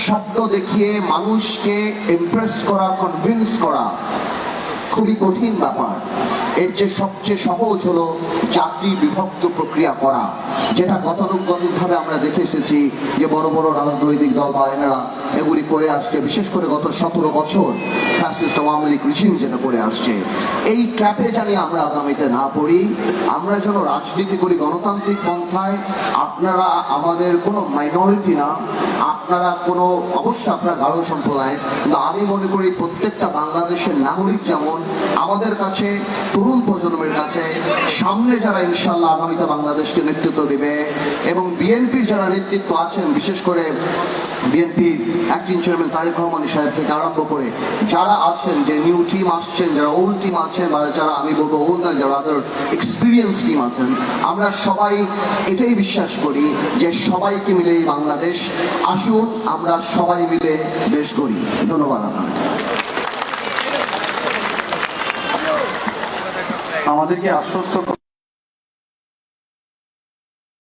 স্বপ্ন দেখিয়ে মানুষকে ইমপ্রেস করা, কনভিন্স করা খুবই কঠিন ব্যাপার। এর যে সবচেয়ে সহজ হলো জাতি বিভক্ত প্রক্রিয়া করা, যেটা গতানুগতিকভাবে আমরা দেখে এসেছি যে বড় বড় রাজনৈতিক দল বা এনারা এগুলি করে আসছে, বিশেষ করে গত 17 বছর ফ্যাসিস্ট আওয়ামী লীগ রিজিম যেটা করে আসছে। এই ট্র্যাপে জানি আমরা আগামীতে না পড়ি, আমরা যেন রাজনীতি করি গণতান্ত্রিক পন্থায়। আপনারা আমাদের কোনো মাইনরিটি না, আপনারা কোনো অবশ্যই আপনারা গারো সম্প্রদায়, কিন্তু আমি মনে করি প্রত্যেকটা বাংলাদেশের নাগরিক যেমন আমাদের কাছে, তরুণ প্রজন্মের কাছে, সামনে যারা ইনশাল্লাহ আগামীতে বাংলাদেশকে নেতৃত্ব দেবে এবং বিএনপির যারা নেতৃত্ব আছেন, বিশেষ করে বিএনপির অ্যাক্টিং চেয়ারম্যান তারেক রহমান সাহেব থেকে আরম্ভ করে যারা আছেন, যে নিউ টিম আসছেন, যারা ওল্ড টিম আছেন, বা যারা আমি বলবো ওল্ড না, যারা আদার এক্সপিরিয়েন্স টিম আছেন, আমরা সবাই এটাই বিশ্বাস করি যে সবাইকে মিলে এই বাংলাদেশ। আসুন আমরা সবাই মিলে দেশ করি। ধন্যবাদ আপনাদের। আমাদেরকে আশ্বস্ত